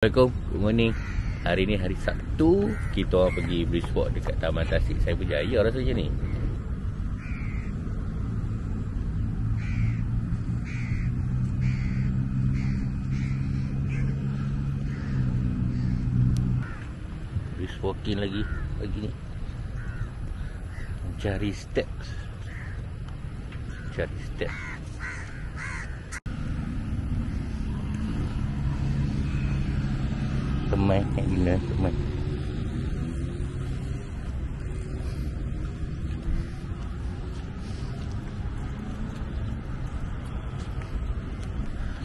Assalamualaikum, good morning. Hari ni hari Sabtu, kita orang pergi brisk walk dekat Taman Tasik Cyberjaya rasanya ni. Brisk walking lagi pagi ni. Cari steps. Teman yang gila teman.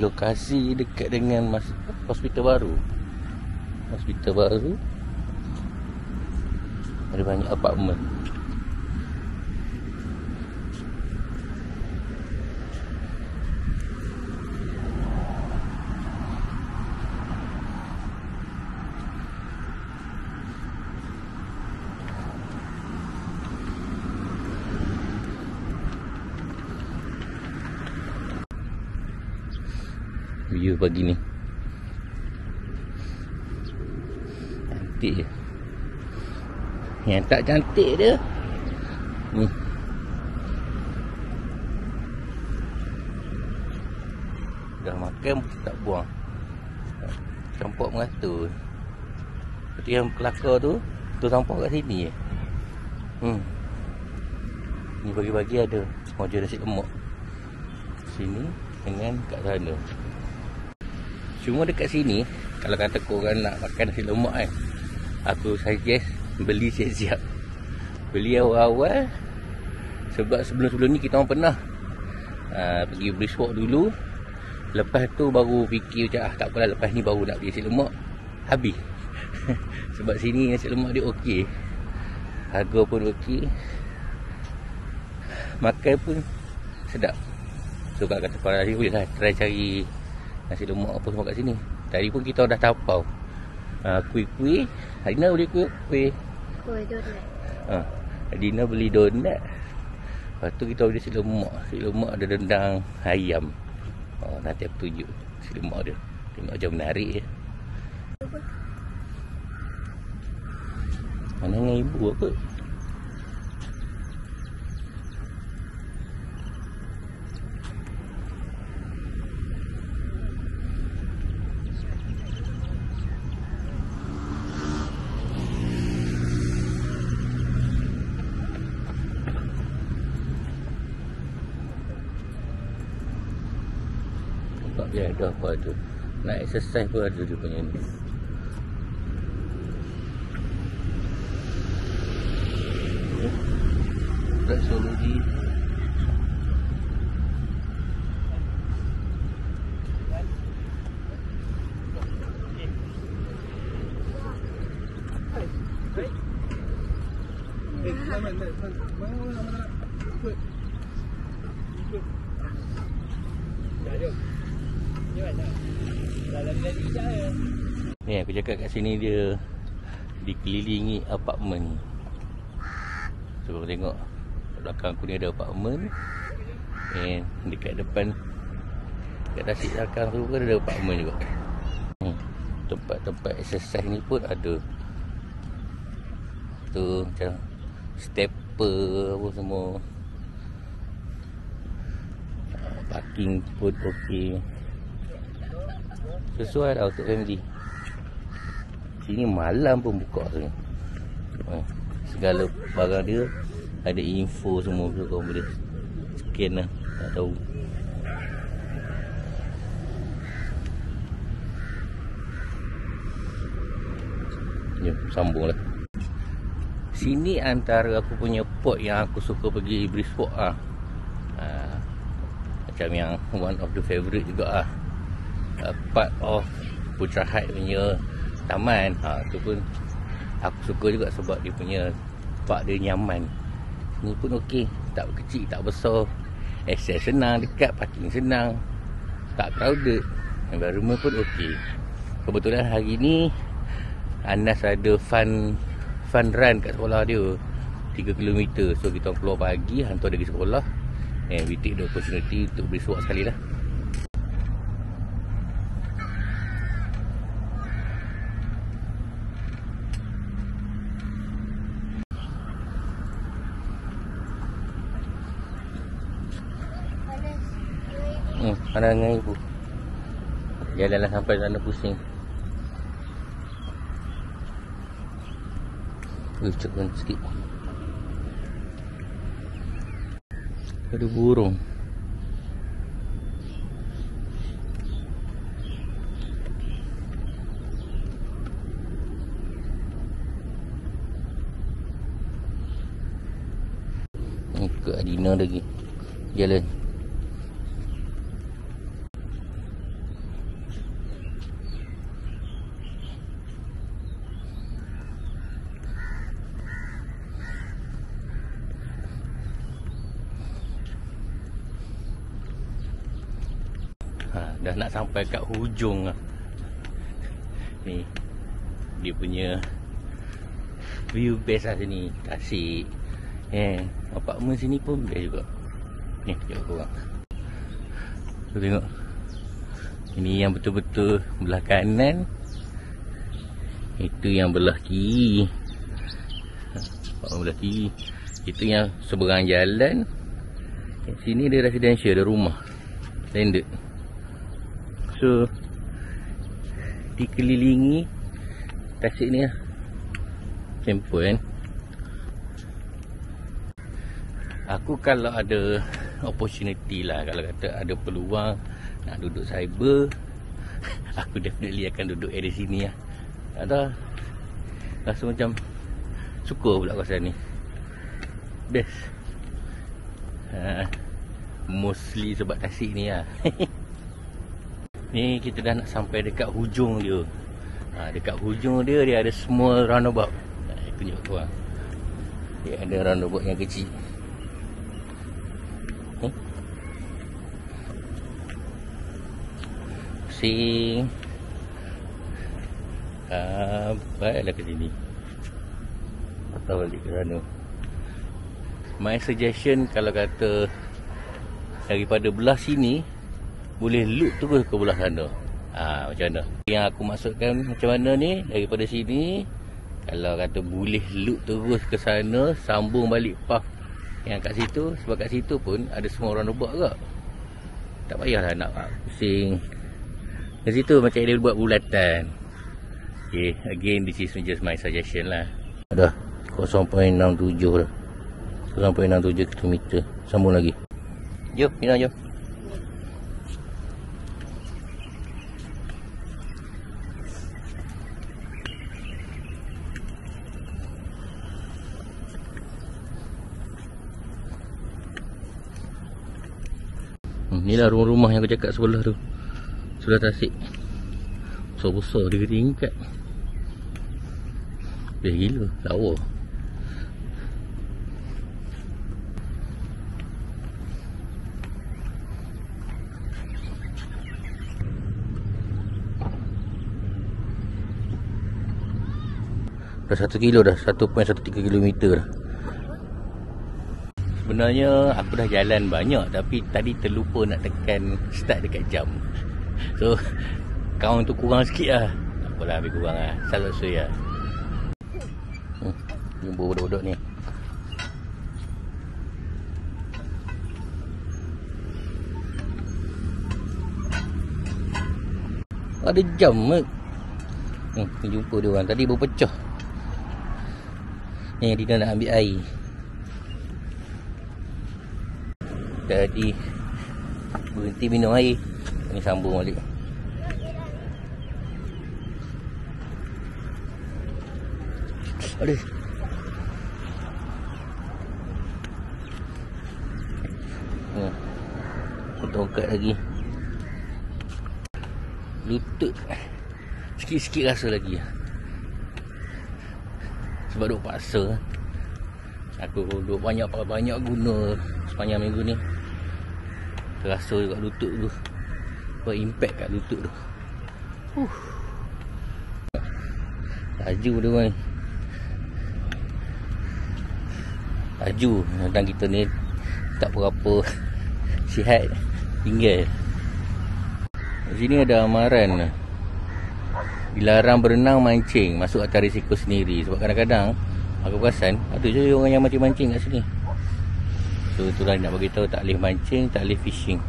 Lokasi dekat dengan hospital baru. Ada banyak apartmen. View pagi ni cantik je. Yang tak cantik dia ni. Dah makan tak buang, sampah mengatur. Seperti yang kelakar tu sampah kat sini je. Ni bagi-bagi ada mojo nasi lemak sini dengan kat sana. Cuma dekat sini, kalau kata korang nak makan nasi lemak kan, aku suggest beli siap-siap. Beli awal-awal. Sebab sebelum-sebelum ni kita orang pernah pergi brisk walk dulu. Lepas tu baru fikir macam tak apalah, lepas ni baru nak beli nasi lemak. Habis. Sebab sini nasi lemak dia okey, harga pun okey, makan pun sedap. So kalau kata korang boleh lah try cari nasi lemak apa semua kat sini. Tadi pun kita dah tapau kuih-kuih. Adina beli kuih donat. Adina beli donat. Lepas tu kita beli nasi lemak. Nasi lemak ada rendang ayam. Nanti aku tunjuk nasi lemak dia. Tengok macam menarik je. Mana dengan ibu apa? Dia ada apa tu, nak exercise pun ada dia punya ni. Refleksologi. Ni aku cakap kat sini dia dikelilingi apartmen. So korang tengok belakang aku ni ada apartmen. And dekat depan, dekat Tasik belakang tu pun ada apartmen juga. Tempat-tempat exercise ni pun ada. Tu macam stepper apa semua. Parking pun okey. Sesuai lah untuk family. Sini malam pun buka tu. Segala barang dia ada info semua, so korang boleh scan lah. Tak tahu. Jom sambung lah. Sini antara aku punya pot yang aku suka pergi brisk walk lah. Macam yang one of the favourite juga lah. Part of Putra Heights punya taman. Tu pun aku suka juga sebab dia punya park dia nyaman. Ni pun okey, tak kecil tak besar, access senang, dekat parking senang, tak crowded, environment pun okey. Kebetulan hari ni Anas ada fun run kat sekolah dia 3 km. So kita keluar pagi, hantar dia pergi sekolah, and we take the opportunity untuk brisk walk sekali lah. Pandangan ibu. Jalanlah sampai sana pusing. Cekkan sikit. Ada burung. Ke Adina lagi jalan. Dah nak sampai kat hujung lah. Ni dia punya view best lah sini. Tasik. Apartment sini pun best juga. Ni tengok korang. Tu tengok. Ini yang betul-betul belah kanan. Itu yang belah kiri. Apartment belah kiri. Itu yang seberang jalan. Sini dia residential, ada rumah landed. So dikelilingi Tasik ni lah. Simple kan. Aku kalau ada opportunity lah, kalau kata ada peluang nak duduk cyber, aku definitely akan duduk area sini lah. Tak tahu, rasa macam suka pula kawasan ni. Best. Mostly sebab Tasik ni lah. Ni kita dah nak sampai dekat hujung dia. Dekat hujung dia, dia ada small roundabout. Tunjuk korang. Dia ada roundabout yang kecil. Pusing. Baiklah ke sini. Atau balik ke sana. My suggestion kalau kata daripada belah sini, boleh loop terus ke belah sana. Macam mana? Yang aku maksudkan macam mana ni, daripada sini kalau kata boleh loop terus ke sana, sambung balik path yang kat situ. Sebab kat situ pun ada semua orang roundabout juga. Tak payahlah nak pusing. Kat situ macam dia buat bulatan. Okay, again this is just my suggestion lah. Dah 0.67 dah. 0.67 km. Sambung lagi. Jom, Nina jom. Inilah rumah-rumah yang aku cakap sebelah tu. Sebelah Tasik. Besar-besar dia tingkat. Best gila, lawa. Dah 1 kilo dah, 1.13 km dah. Sebenarnya aku dah jalan banyak, tapi tadi terlupa nak tekan start dekat jam. So count tu kurang sikit lah. Tak apalah, lebih kurang lah. Salut saya. Jumpa budak-budak ni. Ada jam ke? Jumpa dia orang. Tadi berpecah. Ni dia nak ambil air. Tadi berhenti minum air. Ni sambung balik. Aduh. Tongkat lagi. Lutut sikit-sikit rasa lagi. Sebab duk paksa. Aku duk banyak guna sepanjang minggu ni. Terasa juga lutut tu. Impact kat lutut tu. Laju dia kan. Laju. Dan kita ni tak berapa sihat. Tinggal. Di sini ada amaran. Dilarang berenang mancing. Masuk atas risiko sendiri. Sebab kadang-kadang aku perasan ada je orang yang mancing-mancing kat sini. So itulah nak bagi tahu tak boleh mancing, tak boleh fishing.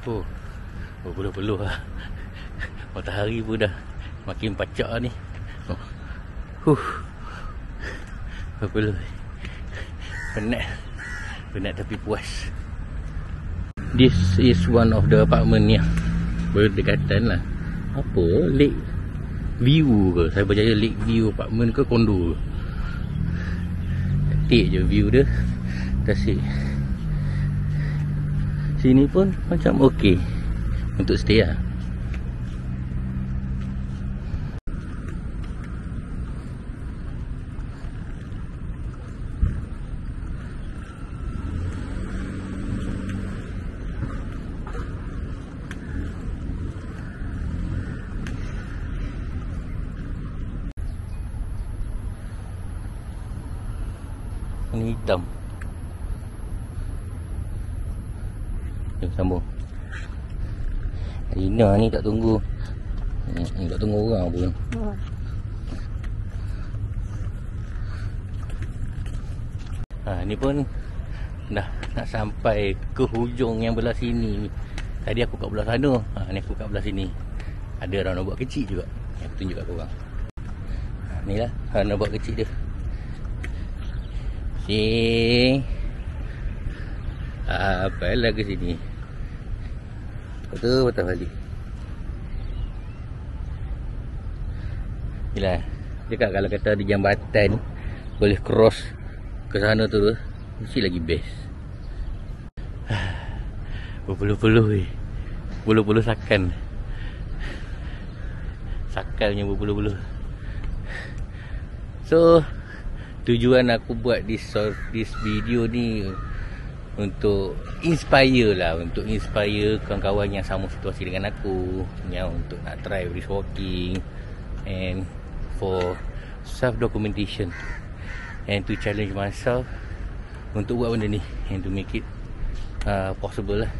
Oh, berpeluh-peluh lah. Matahari pun dah makin pacak ni. Berpeluh. Penat tapi puas. This is one of the apartment yang berdekatan lah. Apa? Lake View ke? Saya berjaya Lake View apartment ke kondo? Cantik je view dia. Tasik. Sini pun macam okey untuk stay lah. Ini hitam. Jom sambung. Rina ni tak tunggu. Tak tunggu orang pun. Ni pun dah nak sampai ke hujung yang belah sini. Tadi aku kat belah sana. Ni aku kat belah sini. Ada orang nak buat kecil juga. Aku tunjuk kat korang. Ni lah orang nak buat kecil dia. Apa lah ke sini. Betul balik. Yelah, dekat kalau kata ada jambatan boleh cross ke sana tu, mesti lagi best. Berpeluh-peluh Bulu-bulu sakan. Sakalnya berpeluh-peluh. So tujuan aku buat this video ni untuk inspire lah, untuk inspire kawan-kawan yang sama situasi dengan aku, yang untuk nak try brisk walking and for self documentation and to challenge myself untuk buat benda ni and to make it possible lah,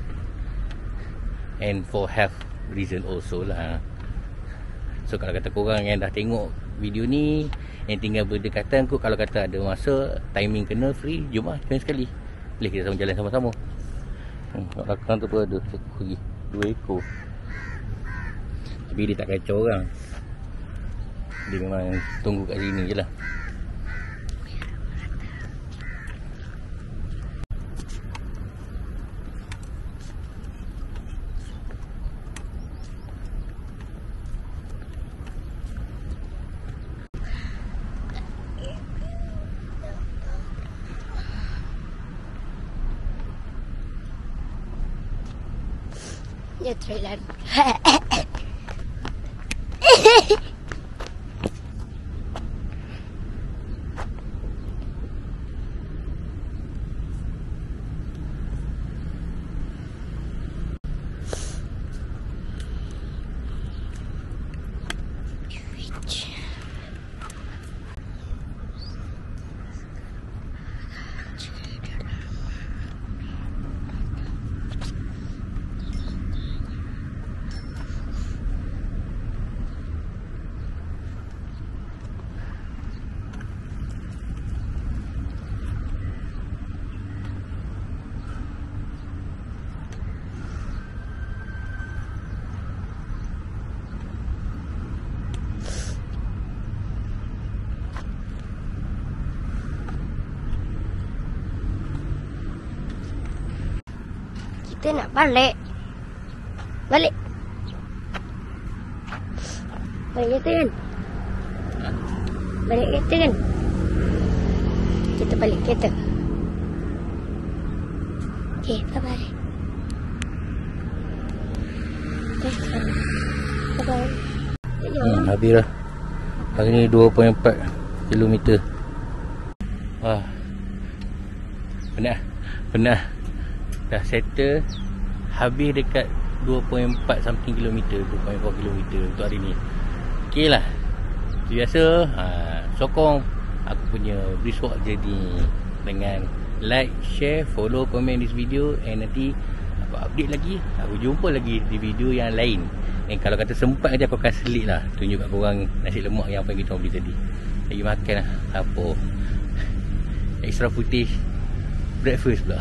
and for health reason also lah. So kalau kata korang yang dah tengok video ni yang tinggal berdekatan kot, kalau kata ada masa timing kena free, jom lah join sekali. Boleh kita sama jalan sama-sama. Kat belakang tu pun ada ekor lagi, 2 ekor. Tapi dia tak kacau orang. Dia memang tunggu kat sini je lah. Dia trailer. Kita nak balik. Balik kereta kan? Balik kereta kan? Kita balik kereta. Okay, bye-bye. Bye-bye. Habis lah. Hari ni 2.4 km. Penat. Dah settle. Habis dekat 2.4 something kilometer, 2.4 kilometer untuk hari ni. Okay lah. Biasa sokong aku punya brisk walk journey dengan like, share, follow, komen this video. And nanti aku update lagi, aku jumpa lagi di video yang lain. Dan kalau kata sempat je aku akan selit lah, tunjuk kat korang nasi lemak yang apa yang kita beli tadi. Lagi makan lah. Apa extra footage breakfast pula.